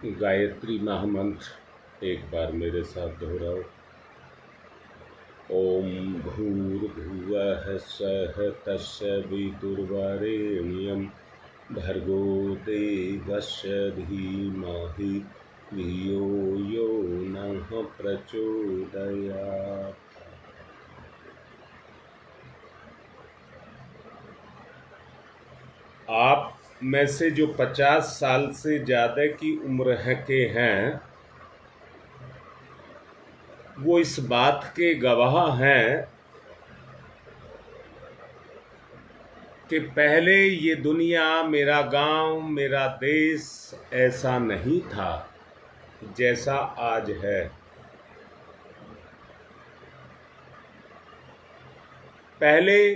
गायत्री महामंत्र एक बार मेरे साथ दोहराओ। ओम भूर्भुवः स्वः तस्य वितुर्वरेण्यं भर्गो देवस्य धीमहि धियो यो नः प्रचोदयात्। आप में से जो 50 साल से ज़्यादा की उम्र के हैं वो इस बात के गवाह हैं कि पहले ये दुनिया, मेरा गांव, मेरा देश ऐसा नहीं था जैसा आज है। पहले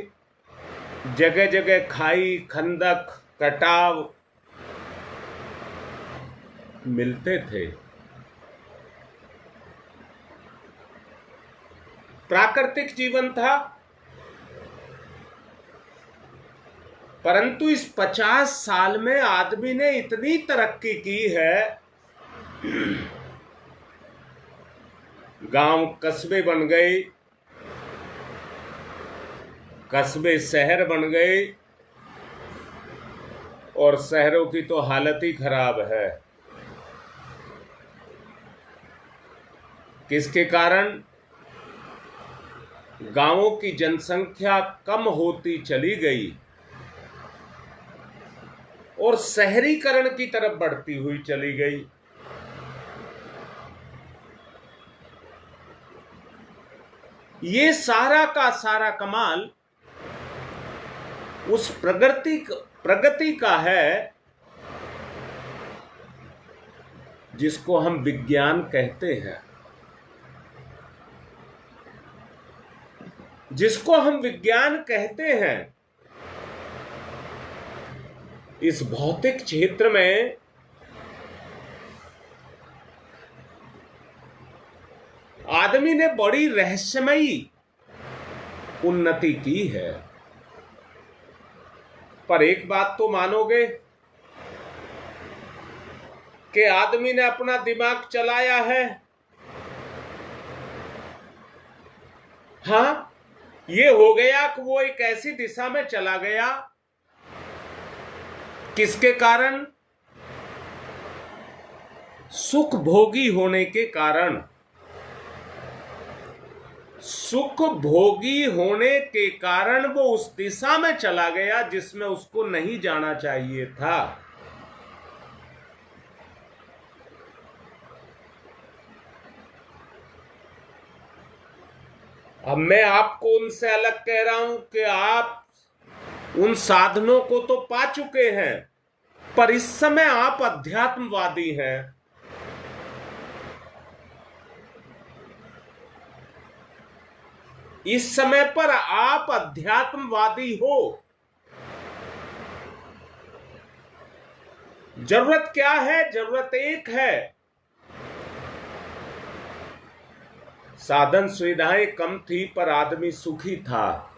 जगह जगह खाई, खंदक, कटाव मिलते थे। प्राकृतिक जीवन था, परंतु इस 50 साल में आदमी ने इतनी तरक्की की है, गांव कस्बे बन गए, कस्बे शहर बन गए और शहरों की तो हालत ही खराब है। किसके कारण? गांवों की जनसंख्या कम होती चली गई और शहरीकरण की तरफ बढ़ती हुई चली गई। ये सारा का सारा कमाल उस प्रगति का है जिसको हम विज्ञान कहते हैं। जिसको हम विज्ञान कहते हैं, इस भौतिक क्षेत्र में आदमी ने बड़ी रहस्यमयी उन्नति की है। पर एक बात तो मानोगे कि आदमी ने अपना दिमाग चलाया है। हाँ, ये हो गया कि वो एक ऐसी दिशा में चला गया। किसके कारण? सुख भोगी होने के कारण। सुख भोगी होने के कारण वो उस दिशा में चला गया जिसमें उसको नहीं जाना चाहिए था। अब मैं आपको उनसे अलग कह रहा हूं कि आप उन साधनों को तो पा चुके हैं, पर इस समय आप अध्यात्मवादी हैं। इस समय पर आप अध्यात्मवादी हो। जरूरत क्या है? जरूरत एक है, साधन सुविधाएं कम थी पर आदमी सुखी था।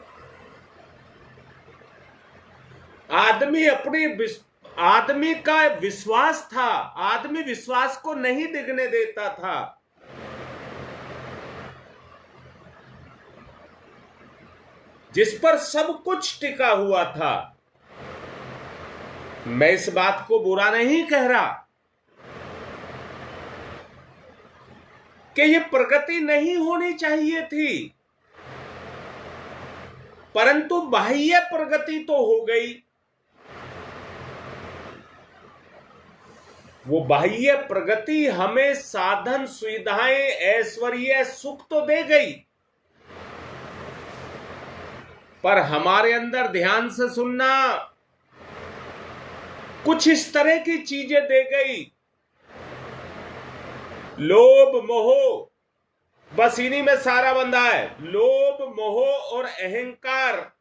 आदमी का विश्वास था, आदमी विश्वास को नहीं दिखने देता था। जिस पर सब कुछ टिका हुआ था। मैं इस बात को बुरा नहीं कह रहा कि ये प्रगति नहीं होनी चाहिए थी, परंतु बाह्य प्रगति तो हो गई। वो बाह्य प्रगति हमें साधन सुविधाएं, ऐश्वर्य, सुख तो दे गई, पर हमारे अंदर, ध्यान से सुनना, कुछ इस तरह की चीजें दे गई। लोभ, मोह, बस इन्हीं में सारा बंधा है। लोभ, मोह और अहंकार,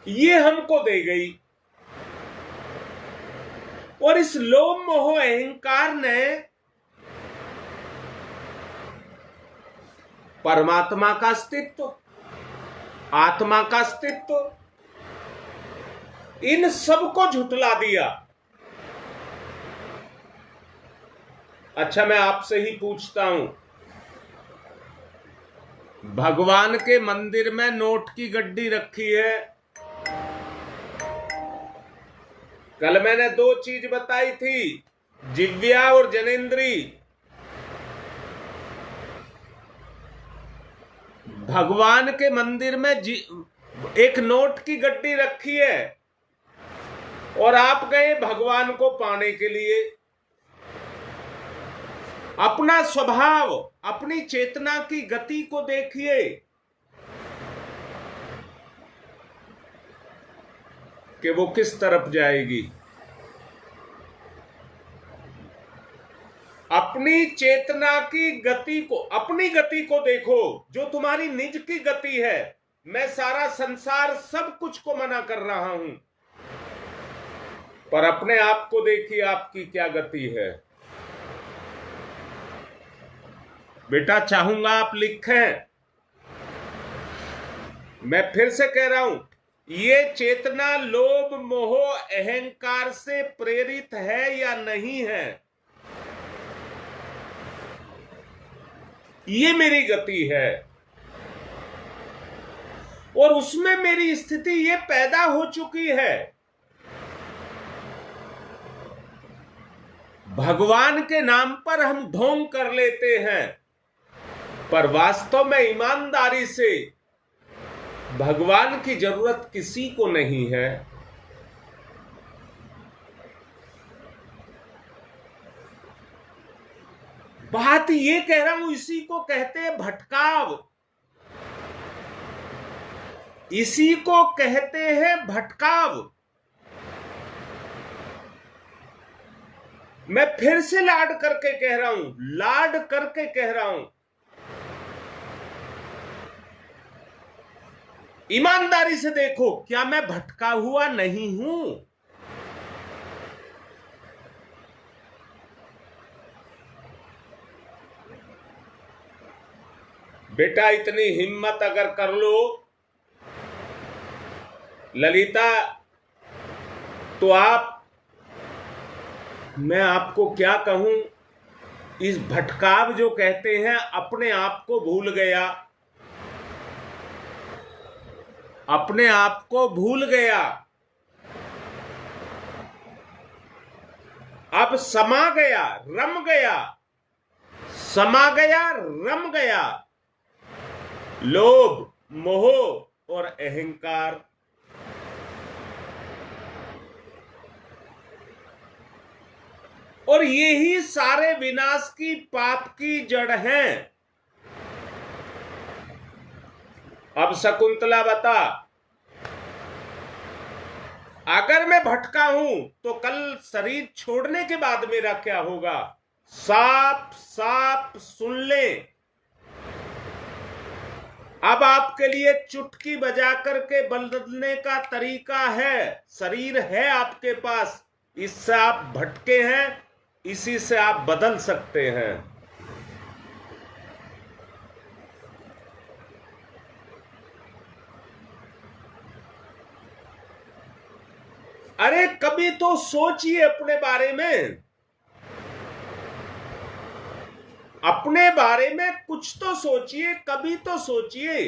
ये हमको दे गई। और इस लोभ, मोह, अहंकार ने परमात्मा का अस्तित्व, आत्मा का अस्तित्व, इन सब को झुठला दिया। अच्छा, मैं आपसे ही पूछता हूं, भगवान के मंदिर में नोट की गड्डी रखी है। कल मैंने दो चीज बताई थी, जिव्या और जनेन्द्री। भगवान के मंदिर में एक नोट की गड्डी रखी है और आप गए भगवान को पाने के लिए। अपना स्वभाव, अपनी चेतना की गति को देखिए कि वो किस तरफ जाएगी। अपनी चेतना की गति को, अपनी गति को देखो, जो तुम्हारी निज की गति है। मैं सारा संसार सब कुछ को मना कर रहा हूं, पर अपने आप को देखिए, आपकी क्या गति है। बेटा, चाहूंगा आप लिखें। मैं फिर से कह रहा हूं, ये चेतना लोभ मोह अहंकार से प्रेरित है या नहीं है, ये मेरी गति है। और उसमें मेरी स्थिति ये पैदा हो चुकी है। भगवान के नाम पर हम ढोंग कर लेते हैं, पर वास्तव में ईमानदारी से भगवान की जरूरत किसी को नहीं है। बात ये कह रहा हूं, इसी को कहते हैं भटकाव, इसी को कहते हैं भटकाव। मैं फिर से लाड करके कह रहा हूं, लाड करके कह रहा हूं, ईमानदारी से देखो, क्या मैं भटका हुआ नहीं हूं? बेटा, इतनी हिम्मत अगर कर लो ललिता, तो मैं आपको क्या कहूं, इस भटकाव जो कहते हैं, अपने आप को भूल गया, अपने आप को भूल गया। अब समा गया, रम गया, समा गया, रम गया लोभ मोह और अहंकार। और यही सारे विनाश की, पाप की जड़ हैं। अब शकुंतला बता, अगर मैं भटका हूं तो कल शरीर छोड़ने के बाद मेरा क्या होगा? साफ साफ सुन ले। अब आपके लिए चुटकी बजा करके बदलने का तरीका है। शरीर है आपके पास, इससे आप भटके हैं, इसी से आप बदल सकते हैं। अरे कभी तो सोचिए अपने बारे में, अपने बारे में कुछ तो सोचिए, कभी तो सोचिए।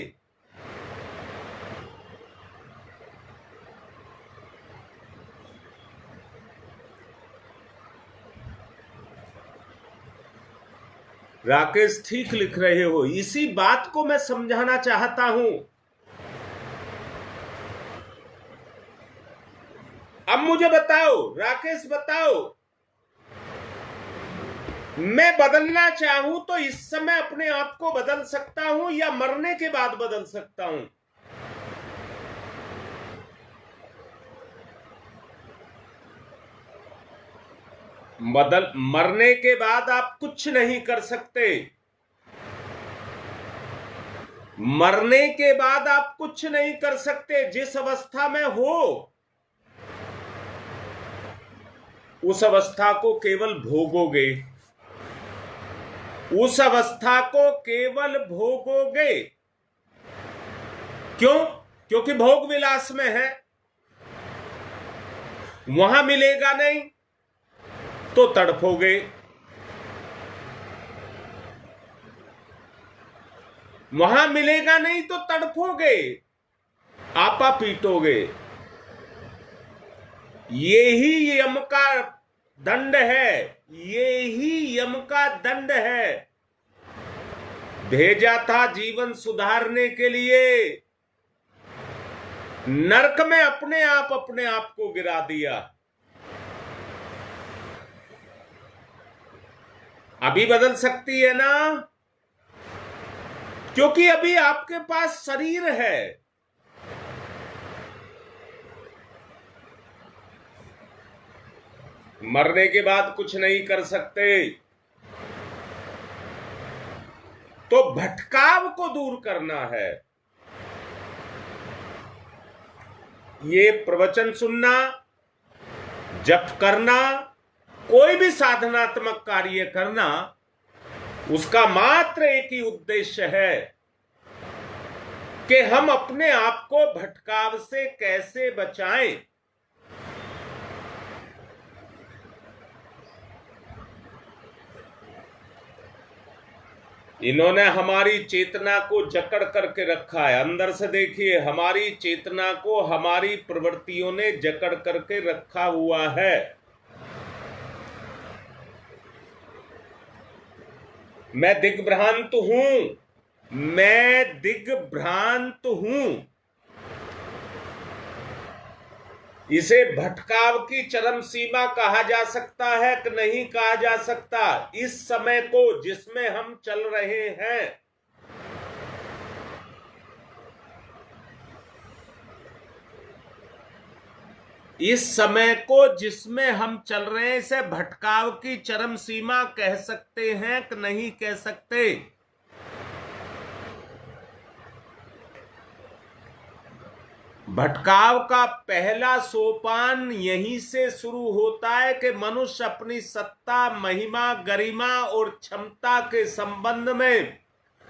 राकेश, ठीक लिख रहे हो, इसी बात को मैं समझाना चाहता हूं। अब मुझे बताओ राकेश, बताओ, मैं बदलना चाहूं तो इस समय अपने आप को बदल सकता हूं या मरने के बाद बदल सकता हूं? मरने के बाद आप कुछ नहीं कर सकते। मरने के बाद आप कुछ नहीं कर सकते। जिस अवस्था में हो, उस अवस्था को केवल भोगोगे, उस अवस्था को केवल भोगोगे। क्यों? क्योंकि भोग विलास में है, वहां मिलेगा नहीं तो तड़पोगे। वहां मिलेगा नहीं तो तड़पोगे, आपा पीटोगे। ये ही यम का दंड है, ये ही यम का दंड है। भेजा था जीवन सुधारने के लिए, नरक में अपने आप को गिरा दिया। अभी बदल सकती है ना, क्योंकि अभी आपके पास शरीर है। मरने के बाद कुछ नहीं कर सकते, तो भटकाव को दूर करना है। ये प्रवचन सुनना, जप करना, कोई भी साधनात्मक कार्य करना, उसका मात्र एक ही उद्देश्य है कि हम अपने आप को भटकाव से कैसे बचाएं। इन्होंने हमारी चेतना को जकड़ करके रखा है। अंदर से देखिए, हमारी चेतना को हमारी प्रवृत्तियों ने जकड़ करके रखा हुआ है। मैं दिग्भ्रांत हूं, मैं दिग्भ्रांत हूं। इसे भटकाव की चरम सीमा कहा जा सकता है कि नहीं कहा जा सकता? इस समय को जिसमें हम चल रहे हैं, इस समय को जिसमें हम चल रहे हैं, इसे भटकाव की चरम सीमा कह सकते हैं कि नहीं कह सकते? भटकाव का पहला सोपान यहीं से शुरू होता है कि मनुष्य अपनी सत्ता, महिमा, गरिमा और क्षमता के संबंध में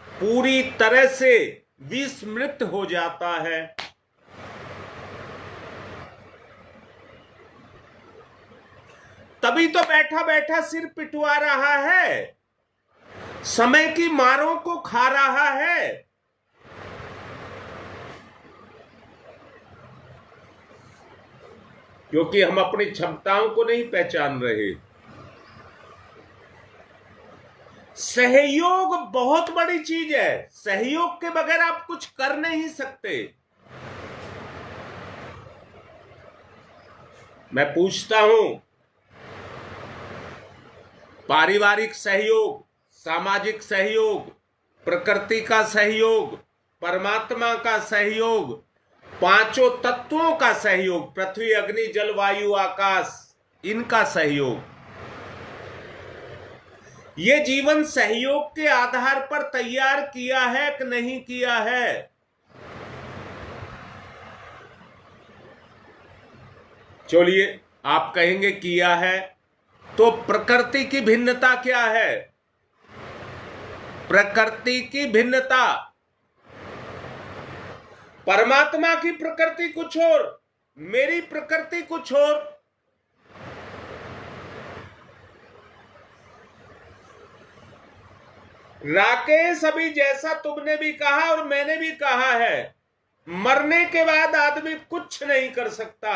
पूरी तरह से विस्मृत हो जाता है। तभी तो बैठा बैठा सिर पिटवा रहा है, समय की मारों को खा रहा है। क्योंकि हम अपनी क्षमताओं को नहीं पहचान रहे। सहयोग बहुत बड़ी चीज है, सहयोग के बगैर आप कुछ कर नहीं सकते। मैं पूछता हूं, पारिवारिक सहयोग, सामाजिक सहयोग, प्रकृति का सहयोग, परमात्मा का सहयोग, पांचों तत्वों का सहयोग, पृथ्वी, अग्नि, जल, वायु, आकाश, इनका सहयोग, ये जीवन सहयोग के आधार पर तैयार किया है कि नहीं किया है? चलिए, आप कहेंगे किया है, तो प्रकृति की भिन्नता क्या है? प्रकृति की भिन्नता, परमात्मा की प्रकृति कुछ और, मेरी प्रकृति कुछ और। राकेश, अभी जैसा तुमने भी कहा और मैंने भी कहा है, मरने के बाद आदमी कुछ नहीं कर सकता।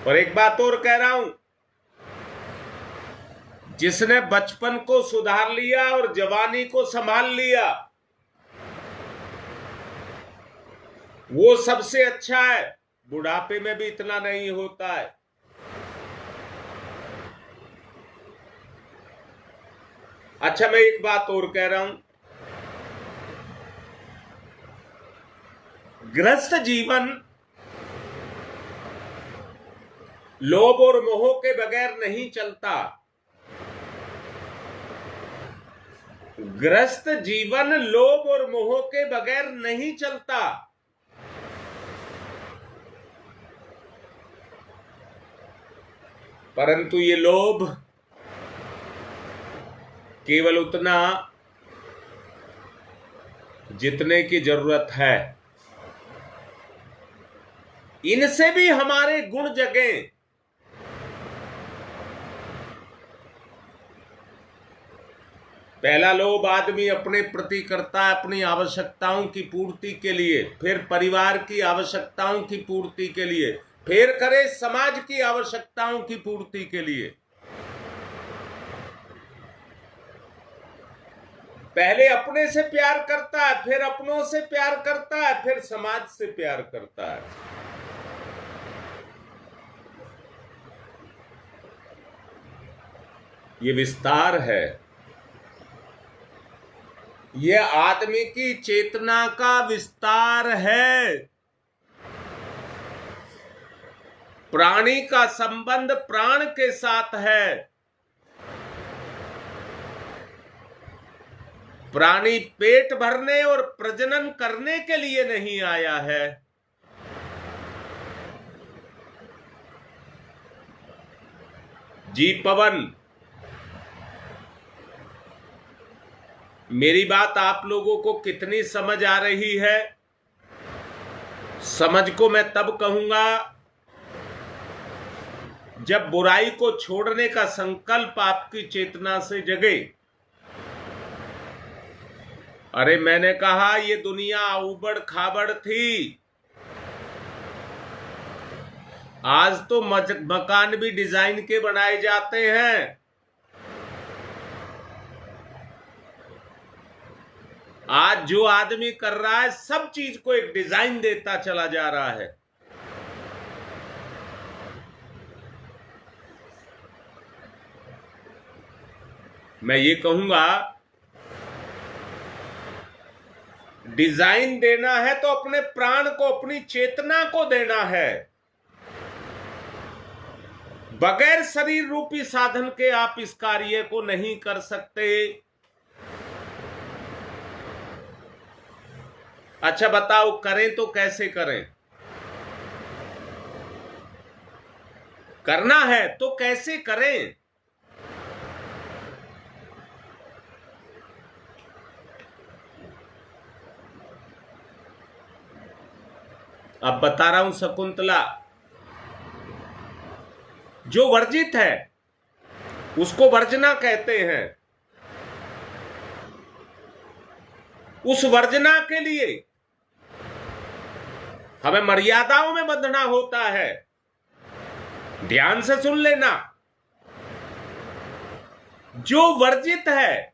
और एक बात और कह रहा हूं, जिसने बचपन को सुधार लिया और जवानी को संभाल लिया, वो सबसे अच्छा है। बुढ़ापे में भी इतना नहीं होता है। अच्छा, मैं एक बात और कह रहा हूं, गृहस्थ जीवन लोभ और मोह के बगैर नहीं चलता। गृहस्थ जीवन लोभ और मोह के बगैर नहीं चलता। परंतु ये लोभ केवल उतना जितने की जरूरत है, इनसे भी हमारे गुण जगे। पहला लोभ आदमी अपने प्रति करता है अपनी आवश्यकताओं की पूर्ति के लिए, फिर परिवार की आवश्यकताओं की पूर्ति के लिए, फिर करे समाज की आवश्यकताओं की पूर्ति के लिए। पहले अपने से प्यार करता है, फिर अपनों से प्यार करता है, फिर समाज से प्यार करता है। ये विस्तार है, ये आदमी की चेतना का विस्तार है। प्राणी का संबंध प्राण के साथ है। प्राणी पेट भरने और प्रजनन करने के लिए नहीं आया है। जी पवन, मेरी बात आप लोगों को कितनी समझ आ रही है? समझ को मैं तब कहूंगा जब बुराई को छोड़ने का संकल्प आपकी चेतना से जगे। अरे मैंने कहा ये दुनिया उबड़ खाबड़ थी, आज तो मकान भी डिजाइन के बनाए जाते हैं। आज जो आदमी कर रहा है सब चीज को एक डिजाइन देता चला जा रहा है। मैं ये कहूंगा, डिजाइन देना है तो अपने प्राण को, अपनी चेतना को देना है। बगैर शरीर रूपी साधन के आप इस कार्य को नहीं कर सकते। अच्छा बताओ, करें तो कैसे करें? करना है तो कैसे करें? अब बता रहा हूं शकुंतला, जो वर्जित है उसको वर्जना कहते हैं। उस वर्जना के लिए हमें मर्यादाओं में बंधना होता है। ध्यान से सुन लेना, जो वर्जित है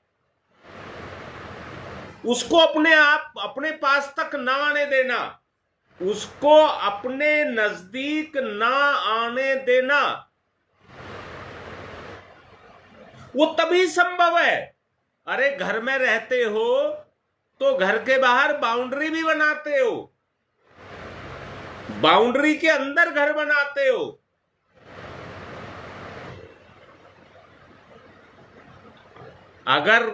उसको अपने पास तक ना आने देना, उसको अपने नजदीक ना आने देना। वो तभी संभव है। अरे घर में रहते हो तो घर के बाहर बाउंड्री भी बनाते हो, बाउंड्री के अंदर घर बनाते हो। अगर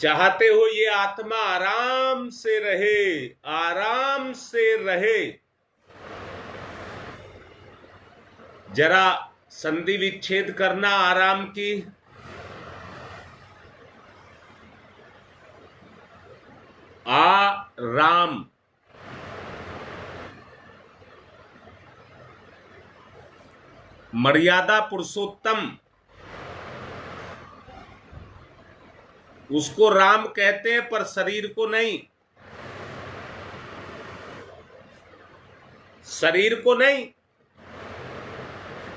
चाहते हो ये आत्मा आराम से रहे, आराम से रहे, जरा संधि विच्छेद करना आराम की। राम मर्यादा पुरुषोत्तम, उसको राम कहते हैं, पर शरीर को नहीं, शरीर को नहीं।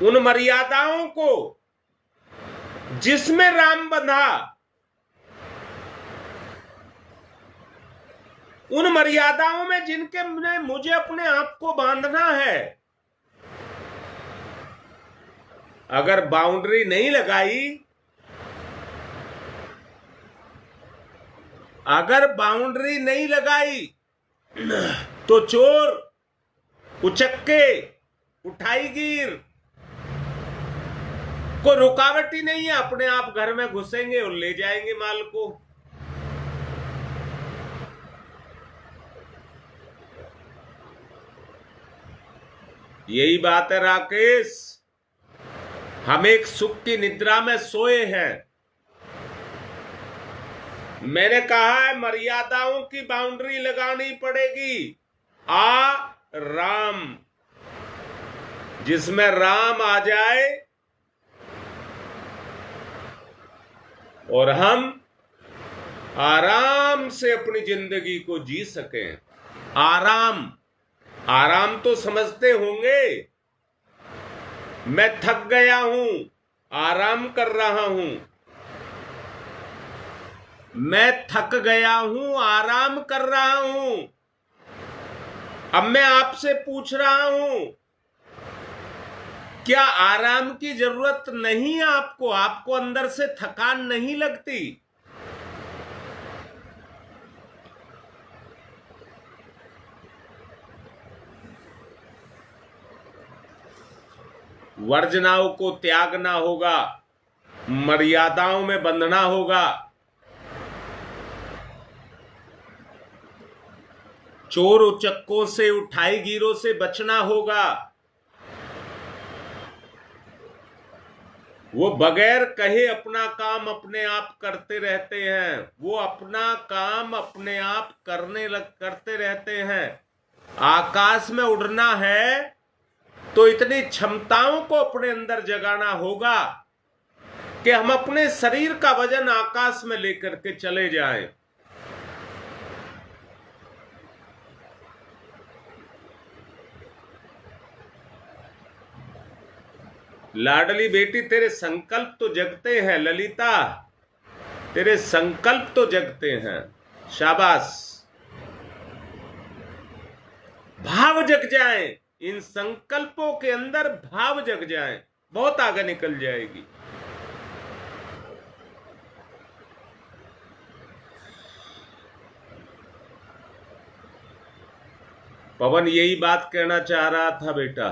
उन मर्यादाओं को जिसमें राम बंधा, उन मर्यादाओं में जिनके मुझे अपने आप को बांधना है। अगर बाउंड्री नहीं लगाई, अगर बाउंड्री नहीं लगाई तो चोर, उचक्के, उठाईगीर को रुकावट ही नहीं है, अपने आप घर में घुसेंगे और ले जाएंगे माल को। यही बात है राकेश, हम एक सुख की निद्रा में सोए हैं। मैंने कहा है मर्यादाओं की बाउंड्री लगानी पड़ेगी। राम, जिसमें राम आ जाए और हम आराम से अपनी जिंदगी को जी सकें। आराम, आराम तो समझते होंगे, मैं थक गया हूं, आराम कर रहा हूं। मैं थक गया हूं, आराम कर रहा हूं। अब मैं आपसे पूछ रहा हूं, क्या आराम की जरूरत नहीं है आपको? आपको अंदर से थकान नहीं लगती? वर्जनाओं को त्यागना होगा, मर्यादाओं में बंधना होगा, चोर उचक्कों से, उठाई गिरों से बचना होगा। वो बगैर कहे अपना काम अपने आप करते रहते हैं। वो अपना काम अपने आप करते रहते हैं। आकाश में उड़ना है तो इतनी क्षमताओं को अपने अंदर जगाना होगा कि हम अपने शरीर का वजन आकाश में लेकर के चले जाएं। लाडली बेटी, तेरे संकल्प तो जगते हैं ललिता, तेरे संकल्प तो जगते हैं। शाबाश, भाव जग जाए, इन संकल्पों के अंदर भाव जग जाए, बहुत आगे निकल जाएगी। पवन यही बात कहना चाह रहा था बेटा।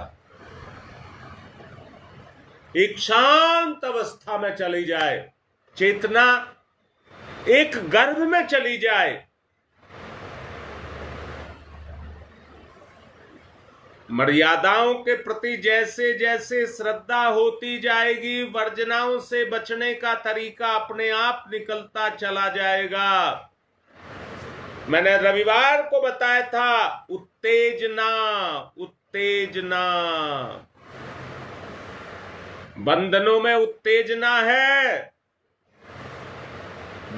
एक शांत अवस्था में चली जाए, चेतना एक गर्भ में चली जाए, मर्यादाओं के प्रति जैसे जैसे श्रद्धा होती जाएगी, वर्जनाओं से बचने का तरीका अपने आप निकलता चला जाएगा। मैंने रविवार को बताया था, उत्तेजना, उत्तेजना, बंधनों में उत्तेजना है,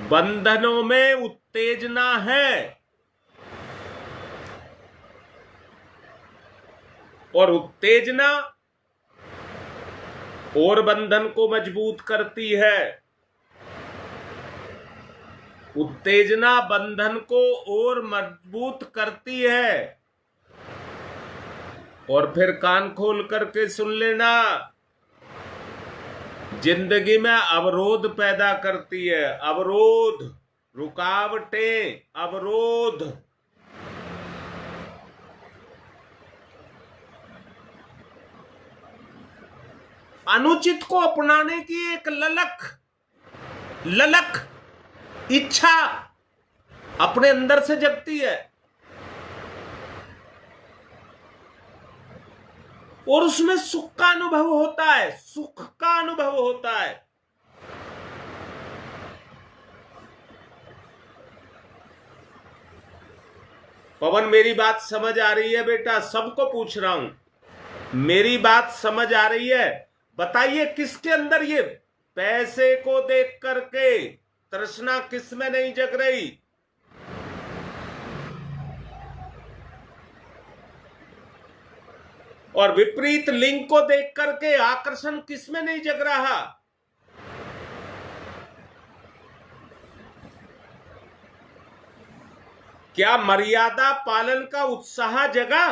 बंधनों में उत्तेजना है। और उत्तेजना और बंधन को मजबूत करती है। उत्तेजना बंधन को और मजबूत करती है। और फिर कान खोल करके सुन लेना, जिंदगी में अवरोध पैदा करती है। अवरोध, रुकावटें, अवरोध। अनुचित को अपनाने की एक ललक इच्छा अपने अंदर से जगती है और उसमें सुख का अनुभव होता है, सुख का अनुभव होता है। पवन, मेरी बात समझ आ रही है बेटा? सबको पूछ रहा हूं, मेरी बात समझ आ रही है? बताइए, किसके अंदर ये पैसे को देख करके तृष्णा किस में नहीं जग रही? और विपरीत लिंग को देख करके आकर्षण किस में नहीं जग रहा? क्या मर्यादा पालन का उत्साह जगा?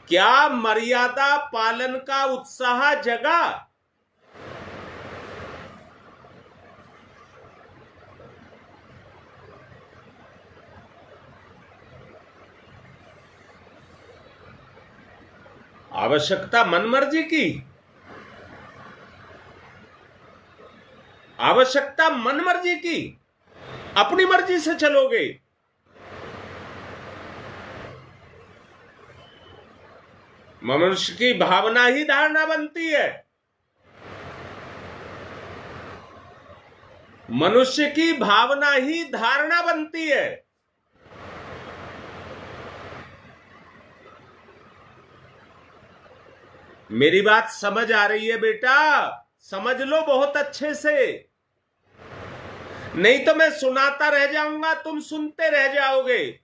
क्या मर्यादा पालन का उत्साह जगा? आवश्यकता मनमर्जी की, आवश्यकता मनमर्जी की, अपनी मर्जी से चलोगे। मनुष्य की भावना ही धारणा बनती है। मनुष्य की भावना ही धारणा बनती है। मेरी बात समझ आ रही है बेटा? समझ लो बहुत अच्छे से, नहीं तो मैं सुनाता रह जाऊंगा, तुम सुनते रह जाओगे।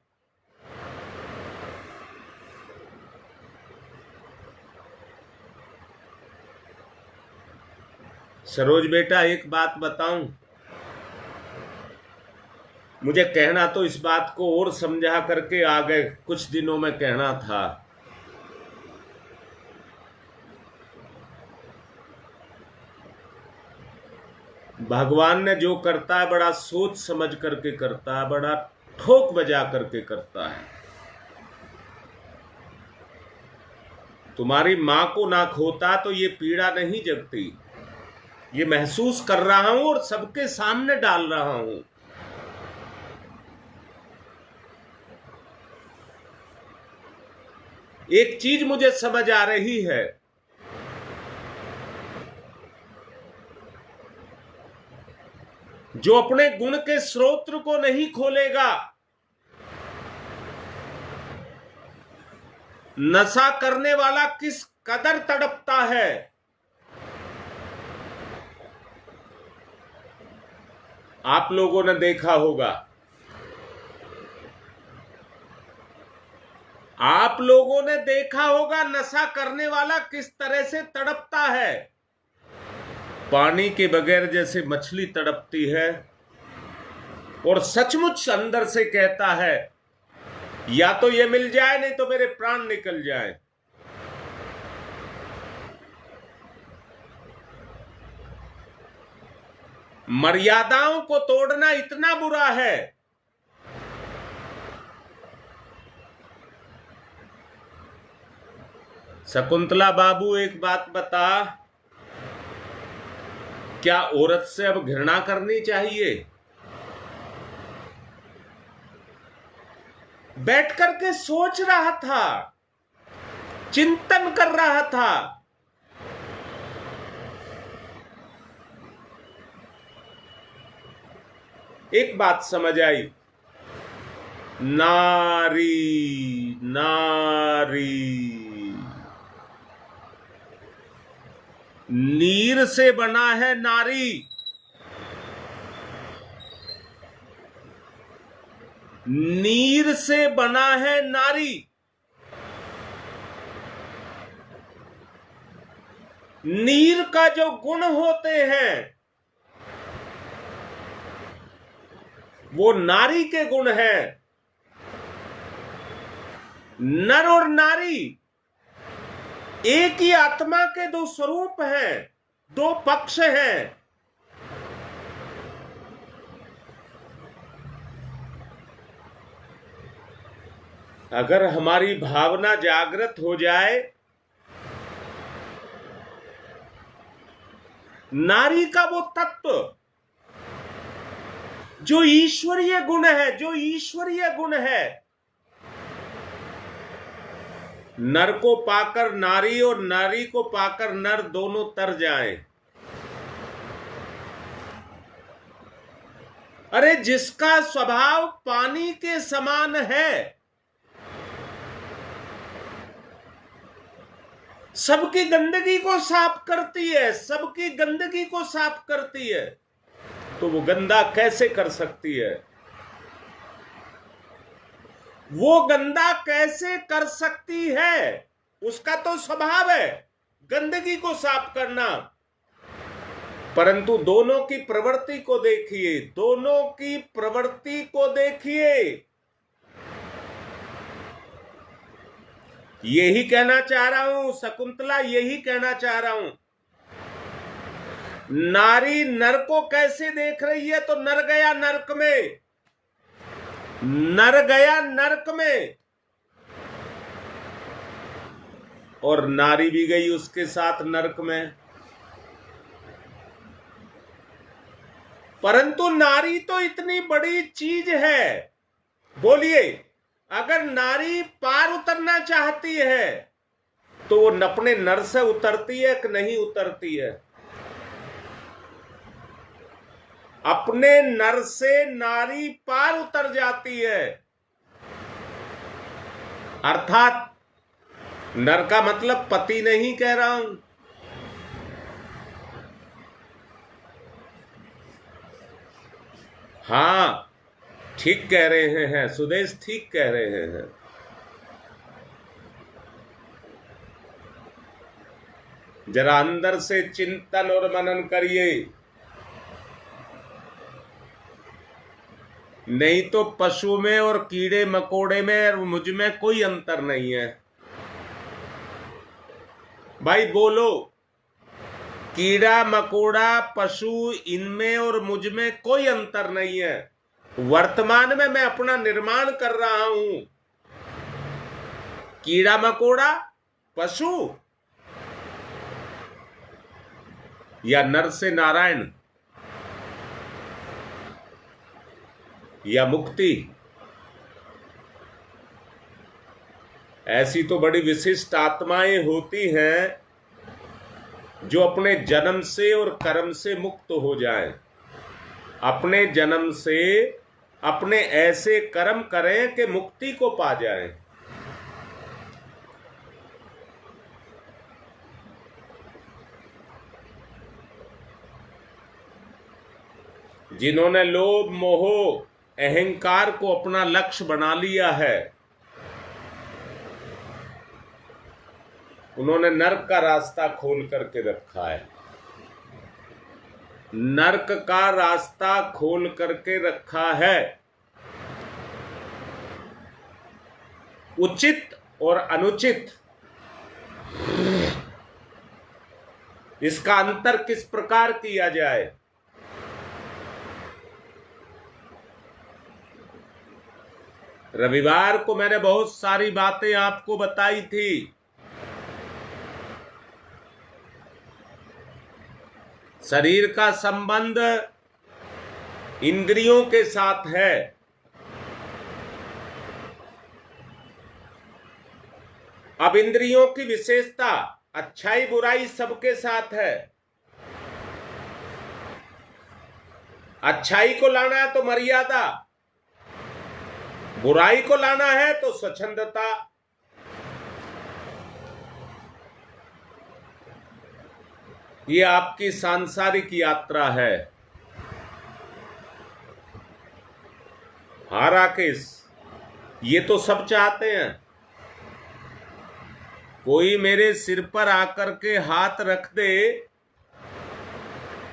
सरोज बेटा एक बात बताऊं, मुझे कहना तो इस बात को और समझा करके आ गए, कुछ दिनों में कहना था। भगवान ने जो करता है बड़ा सोच समझ करके करता है, बड़ा ठोक बजा करके करता है। तुम्हारी मां को ना खोता तो ये पीड़ा नहीं जगती। ये महसूस कर रहा हूं और सबके सामने डाल रहा हूं। एक चीज मुझे समझ आ रही है, जो अपने गुण के स्रोत को नहीं खोलेगा, नशा करने वाला किस कदर तड़पता है। आप लोगों ने देखा होगा, आप लोगों ने देखा होगा नशा करने वाला किस तरह से तड़पता है। पानी के बगैर जैसे मछली तड़पती है, और सचमुच अंदर से कहता है या तो ये मिल जाए नहीं तो मेरे प्राण निकल जाए। मर्यादाओं को तोड़ना इतना बुरा है। शकुंतला बाबू एक बात बता, क्या औरत से अब घृणा करनी चाहिए? बैठ करके सोच रहा था, चिंतन कर रहा था। एक बात समझ आई, नारी नारी नीर से बना है नारी। नीर से बना है नारी। नीर का जो गुण होते हैं वो नारी के गुण हैं। नर और नारी एक ही आत्मा के दो स्वरूप हैं, दो पक्ष हैं। अगर हमारी भावना जागृत हो जाए, नारी का वो तत्व जो ईश्वरीय गुण है, जो ईश्वरीय गुण है, नर को पाकर नारी और नारी को पाकर नर दोनों तर जाएं। अरे जिसका स्वभाव पानी के समान है, सबकी गंदगी को साफ करती है, सबकी गंदगी को साफ करती है, तो वो गंदा कैसे कर सकती है? वो गंदा कैसे कर सकती है? उसका तो स्वभाव है गंदगी को साफ करना। परंतु दोनों की प्रवृत्ति को देखिए, दोनों की प्रवृत्ति को देखिए। यही कहना चाह रहा हूं शकुंतला, यही कहना चाह रहा हूं। नारी नर को कैसे देख रही है? तो नर गया नरक में, नर गया नरक में, और नारी भी गई उसके साथ नरक में। परंतु नारी तो इतनी बड़ी चीज है, बोलिए, अगर नारी पार उतरना चाहती है तो वो अपने नर से उतरती है कि नहीं उतरती है? अपने नर से नारी पार उतर जाती है। अर्थात नर का मतलब पति नहीं कह रहा हूं। हां, ठीक कह रहे हैं सुदेश, ठीक कह रहे हैं। जरा अंदर से चिंतन और मनन करिए, नहीं तो पशु में और कीड़े मकोड़े में और मुझ में कोई अंतर नहीं है। भाई बोलो, कीड़ा मकोड़ा पशु, इनमें और मुझ में कोई अंतर नहीं है। वर्तमान में मैं अपना निर्माण कर रहा हूं। कीड़ा मकोड़ा, पशु या नर से नारायण या मुक्ति, ऐसी तो बड़ी विशिष्ट आत्माएं होती हैं जो अपने जन्म से और कर्म से मुक्त हो जाएं। अपने जन्म से अपने ऐसे कर्म करें कि मुक्ति को पा जाएं। जिन्होंने लोभ मोह अहंकार को अपना लक्ष्य बना लिया है, उन्होंने नर्क का रास्ता खोल करके रखा है। नर्क का रास्ता खोल करके रखा है। उचित और अनुचित, इसका अंतर किस प्रकार किया जाए। रविवार को मैंने बहुत सारी बातें आपको बताई थी। शरीर का संबंध इंद्रियों के साथ है। अब इंद्रियों की विशेषता, अच्छाई बुराई सबके साथ है। अच्छाई को लाना है तो मर्यादा, बुराई को लाना है तो स्वच्छंदता। ये आपकी सांसारिक यात्रा है। हाँ राकेश, ये तो सब चाहते हैं। कोई मेरे सिर पर आकर के हाथ रख दे।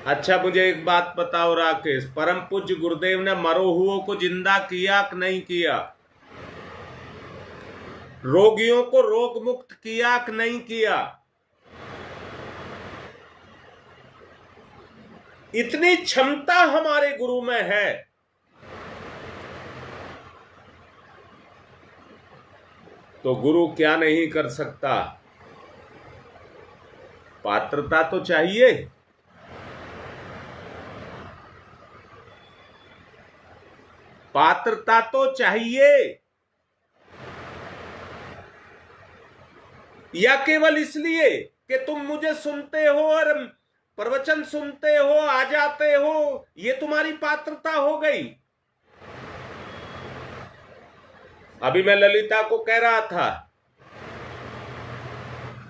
अच्छा मुझे एक बात बताओ राकेश, परम पूज्य गुरुदेव ने मरो हुओं को जिंदा किया कि नहीं किया? रोगियों को रोग मुक्त किया कि नहीं किया? इतनी क्षमता हमारे गुरु में है। तो गुरु क्या नहीं कर सकता? पात्रता तो चाहिए। पात्रता तो चाहिए, या केवल इसलिए कि तुम मुझे सुनते हो और प्रवचन सुनते हो, आ जाते हो, ये तुम्हारी पात्रता हो गई। अभी मैं ललिता को कह रहा था,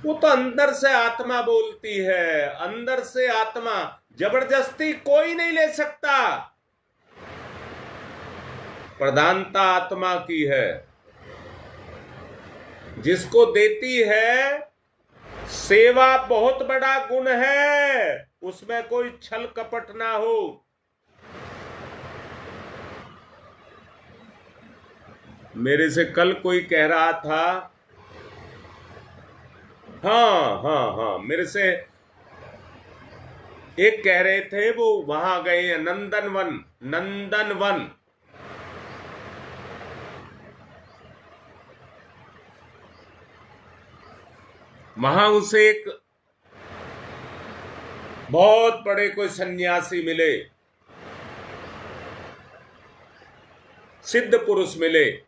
वो तो अंदर से आत्मा बोलती है। अंदर से आत्मा, जबरदस्ती कोई नहीं ले सकता। प्रधानता आत्मा की है, जिसको देती है। सेवा बहुत बड़ा गुण है, उसमें कोई छल कपट ना हो। मेरे से कल कोई कह रहा था, हाँ, मेरे से एक कह रहे थे, वो वहां गए हैं नंदनवन। वहां उसे एक बहुत बड़े कोई सन्यासी मिले, सिद्ध पुरुष मिले।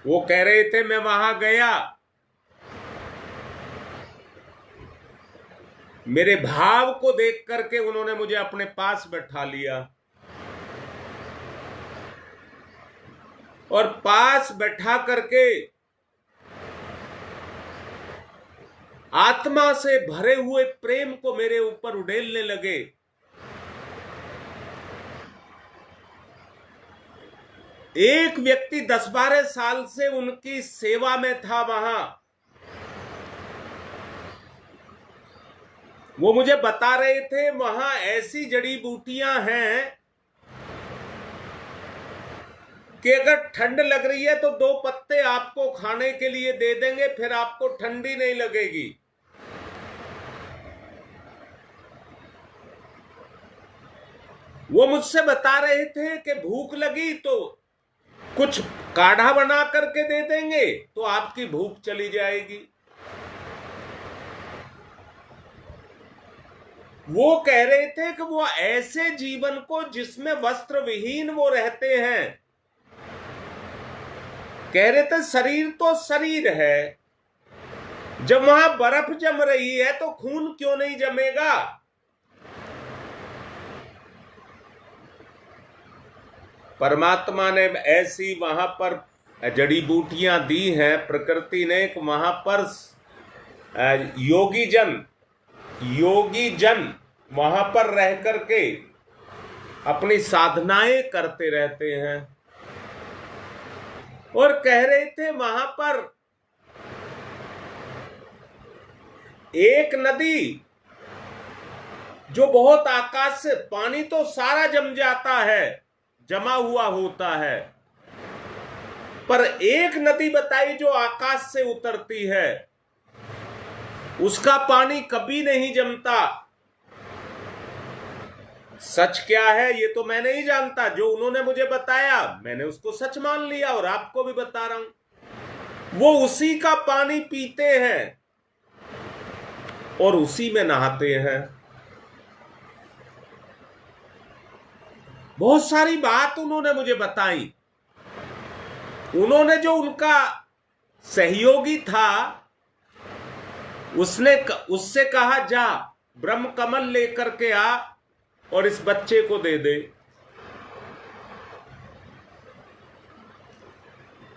वो कह रहे थे मैं वहां गया, मेरे भाव को देख करके उन्होंने मुझे अपने पास बैठा लिया। और पास बैठा करके आत्मा से भरे हुए प्रेम को मेरे ऊपर उड़ेलने लगे। एक व्यक्ति 10-12 साल से उनकी सेवा में था वहां। वो मुझे बता रहे थे वहां ऐसी जड़ी बूटियां हैं कि अगर ठंड लग रही है तो 2 पत्ते आपको खाने के लिए दे देंगे, फिर आपको ठंडी नहीं लगेगी। वो मुझसे बता रहे थे कि भूख लगी तो कुछ काढ़ा बना करके दे देंगे तो आपकी भूख चली जाएगी। वो कह रहे थे कि वो ऐसे जीवन को जिसमें वस्त्र विहीन वो रहते हैं, कह रहे थे शरीर तो शरीर है, जब वहां बर्फ जम रही है तो खून क्यों नहीं जमेगा। परमात्मा ने ऐसी वहां पर जड़ी बूटियां दी हैं प्रकृति ने, वहां पर योगी जन वहां पर रह करके अपनी साधनाएं करते रहते हैं। और कह रहे थे वहां पर एक नदी जो बहुत आकाश से, पानी तो सारा जम जाता है, जमा हुआ होता है, पर एक नदी बताई जो आकाश से उतरती है, उसका पानी कभी नहीं जमता। सच क्या है ये तो मैं नहीं जानता, जो उन्होंने मुझे बताया मैंने उसको सच मान लिया और आपको भी बता रहा हूं। वो उसी का पानी पीते हैं और उसी में नहाते हैं। बहुत सारी बात उन्होंने मुझे बताई। उन्होंने जो उनका सहयोगी था उससे कहा जा ब्रह्म कमल लेकर के आ और इस बच्चे को दे दे।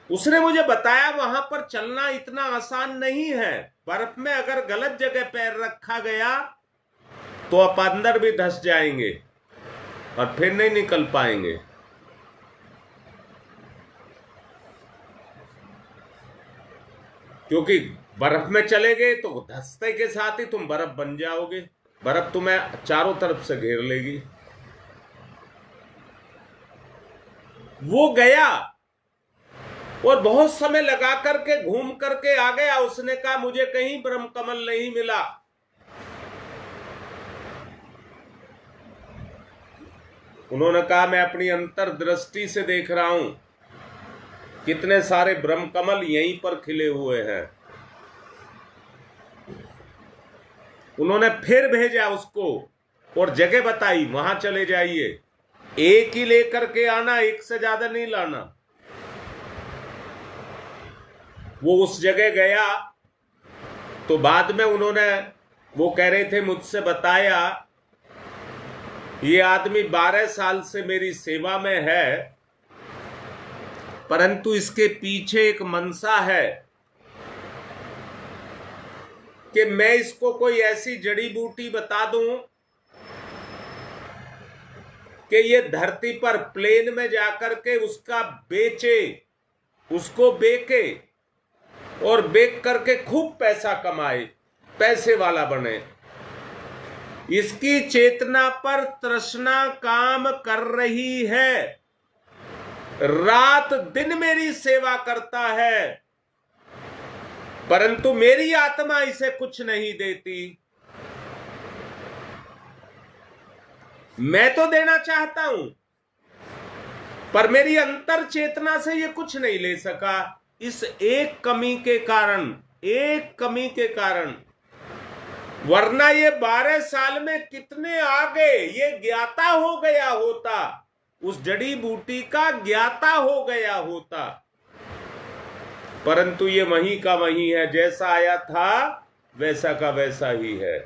उसने मुझे बताया वहां पर चलना इतना आसान नहीं है, बर्फ में अगर गलत जगह पैर रखा गया तो आप अंदर भी धंस जाएंगे और फिर नहीं निकल पाएंगे। क्योंकि बर्फ में चले गए तो धंसते के साथ ही तुम बर्फ बन जाओगे, बर्फ तुम्हें चारों तरफ से घेर लेगी। वो गया और बहुत समय लगा करके घूम करके आ गया। उसने कहा मुझे कहीं ब्रह्म कमल नहीं मिला। उन्होंने कहा मैं अपनी अंतर्दृष्टि से देख रहा हूं कितने सारे ब्रह्म कमल यहीं पर खिले हुए हैं। उन्होंने फिर भेजा उसको और जगह बताई, वहां चले जाइए, एक ही लेकर के आना, एक से ज्यादा नहीं लाना। वो उस जगह गया तो बाद में वो कह रहे थे मुझसे बताया ये आदमी 12 साल से मेरी सेवा में है, परंतु इसके पीछे एक मनसा है कि मैं इसको कोई ऐसी जड़ी बूटी बता दूं कि ये धरती पर प्लेन में जाकर के उसका बेचे, उसको बेके और बेच करके खूब पैसा कमाए, पैसे वाला बने। इसकी चेतना पर तृष्णा काम कर रही है, रात दिन मेरी सेवा करता है, परंतु मेरी आत्मा इसे कुछ नहीं देती। मैं तो देना चाहता हूं पर मेरी अंतर चेतना से ये कुछ नहीं ले सका। इस एक कमी के कारण, वरना ये 12 साल में कितने आगे ये ज्ञाता हो गया होता, उस जड़ी बूटी का ज्ञाता हो गया होता। परंतु ये वहीं का वहीं है, जैसा आया था वैसा का वैसा ही है।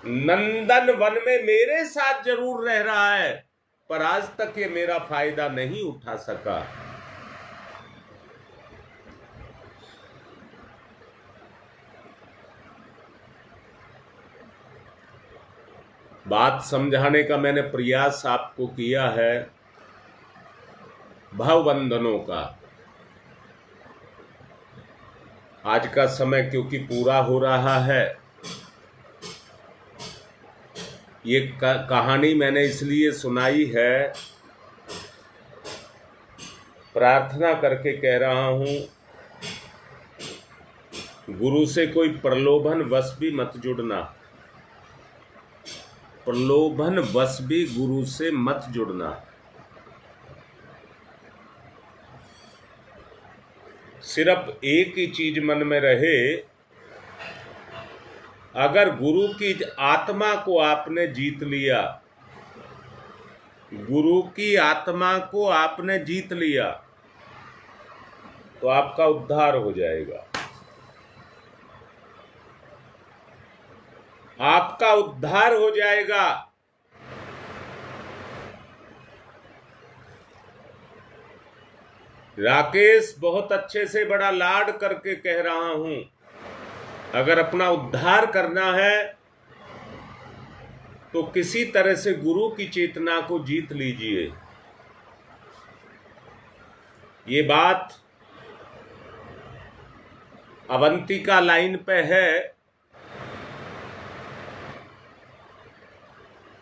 नंदन वन में मेरे साथ जरूर रह रहा है पर आज तक ये मेरा फायदा नहीं उठा सका। बात समझाने का मैंने प्रयास आपको किया है भवबंधनों का। आज का समय क्योंकि पूरा हो रहा है, ये कहानी मैंने इसलिए सुनाई है, प्रार्थना करके कह रहा हूं, गुरु से कोई प्रलोभन वश भी मत जुड़ना, प्रलोभन वश भी गुरु से मत जुड़ना। सिर्फ एक ही चीज मन में रहे, अगर गुरु की आत्मा को आपने जीत लिया, गुरु की आत्मा को आपने जीत लिया, तो आपका उद्धार हो जाएगा, आपका उद्धार हो जाएगा। राकेश बहुत अच्छे से बड़ा लाड करके कह रहा हूं, अगर अपना उद्धार करना है तो किसी तरह से गुरु की चेतना को जीत लीजिए। ये बात अवंतिका लाइन पे है।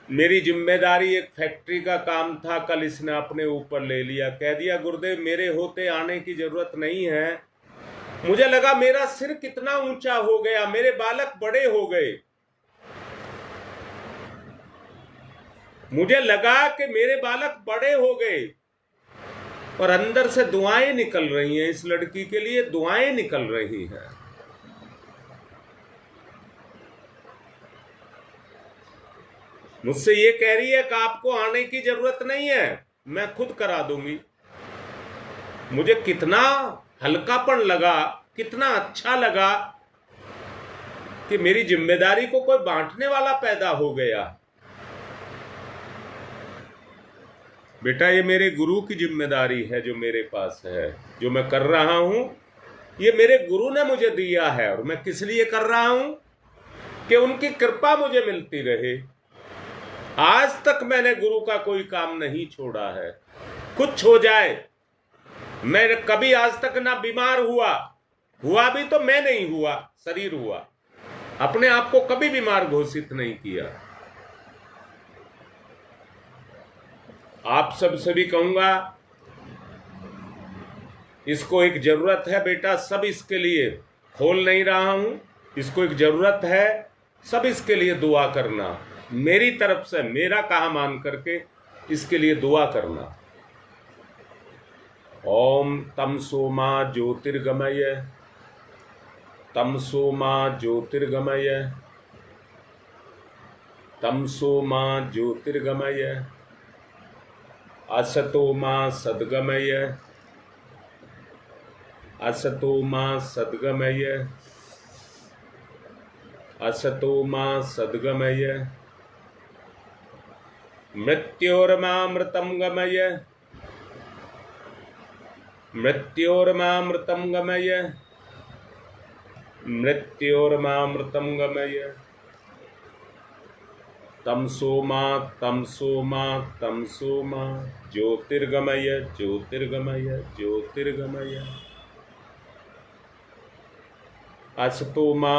मेरी जिम्मेदारी एक फैक्ट्री का काम था, कल इसने अपने ऊपर ले लिया, कह दिया गुरुदेव मेरे होते आने की जरूरत नहीं है। मुझे लगा मेरा सिर कितना ऊंचा हो गया, मेरे बालक बड़े हो गए, मुझे लगा कि मेरे बालक बड़े हो गए, और अंदर से दुआएं निकल रही हैं, इस लड़की के लिए दुआएं निकल रही हैं। मुझसे ये कह रही है कि आपको आने की जरूरत नहीं है, मैं खुद करा दूंगी। मुझे कितना हल्कापन लगा, कितना अच्छा लगा कि मेरी जिम्मेदारी को कोई बांटने वाला पैदा हो गया। बेटा ये मेरे गुरु की जिम्मेदारी है, जो मेरे पास है, जो मैं कर रहा हूं, ये मेरे गुरु ने मुझे दिया है, और मैं किस लिए कर रहा हूं कि उनकी कृपा मुझे मिलती रहे। आज तक मैंने गुरु का कोई काम नहीं छोड़ा है, कुछ हो जाए। मैं कभी आज तक ना बीमार हुआ भी तो मैं नहीं हुआ, शरीर हुआ, अपने आप को कभी बीमार घोषित नहीं किया। आप सबसे भी कहूंगा, इसको एक जरूरत है बेटा, सब इसके लिए खोल नहीं रहा हूं, इसको एक जरूरत है, सब इसके लिए दुआ करना, मेरी तरफ से मेरा कहा मान करके इसके लिए दुआ करना। ओम तमसो मा ज्योतिर्गमय, तमसो मा ज्योतिर्गमय, तमसो मा ज्योतिर्गमय, असतो मा सद्गमय, असतो मा सद्गमय, असतो मा सद्गमय, मृत्योर्मामृतं गमय, मृत्योर्मामृतं गमय, मृत्योर्मामृतं गमय, तमसो मा ज्योतिर्गमय, ज्योतिर्गमय, ज्योतिर्गमय, असतो मा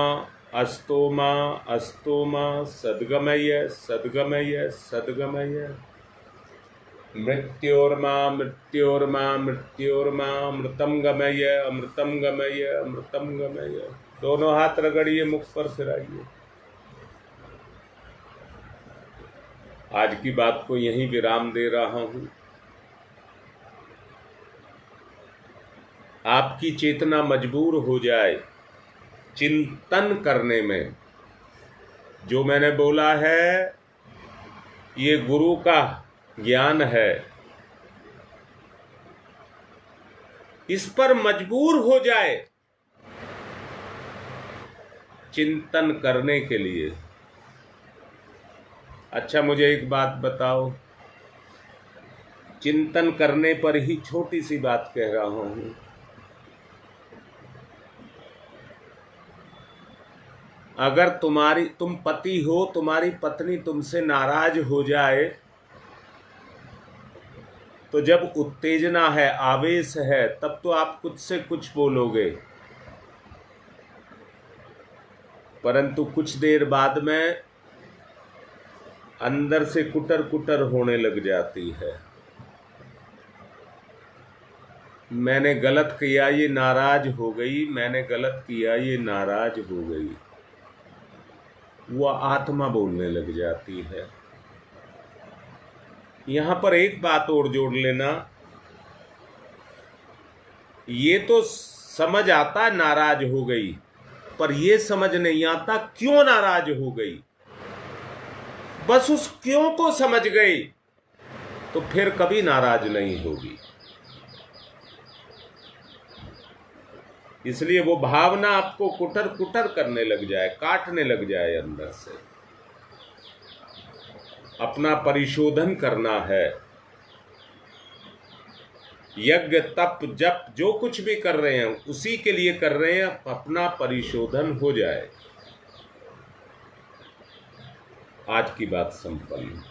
सद्गमय, सद्गमय, सद्गमय, मृत्योर्मा गमय, अमृतम गमय, अमृतम गमय। दोनों हाथ रगड़िए, मुख पर फिराइए। आज की बात को यहीं विराम दे रहा हूं। आपकी चेतना मजबूर हो जाए चिंतन करने में। जो मैंने बोला है ये गुरु का ज्ञान है, इस पर मजबूर हो जाए चिंतन करने के लिए। अच्छा मुझे एक बात बताओ, चिंतन करने पर ही छोटी सी बात कह रहा हूं, अगर तुम पति हो, तुम्हारी पत्नी तुमसे नाराज हो जाए, तो जब उत्तेजना है, आवेश है, तब तो आप कुछ से कुछ बोलोगे, परंतु कुछ देर बाद में अंदर से कुटर कुटर होने लग जाती है। मैंने गलत किया, ये नाराज हो गई, मैंने गलत किया, ये नाराज हो गई। वो आत्मा बोलने लग जाती है। यहां पर एक बात और जोड़ लेना, ये तो समझ आता नाराज हो गई, पर यह समझ नहीं आता क्यों नाराज हो गई। बस उस क्यों को समझ गई तो फिर कभी नाराज नहीं होगी। इसलिए वो भावना आपको कुटर कुटर करने लग जाए, काटने लग जाए अंदर से। अपना परिशोधन करना है। यज्ञ तप जप जो कुछ भी कर रहे हैं उसी के लिए कर रहे हैं, अपना परिशोधन हो जाए। आज की बात संपन्न।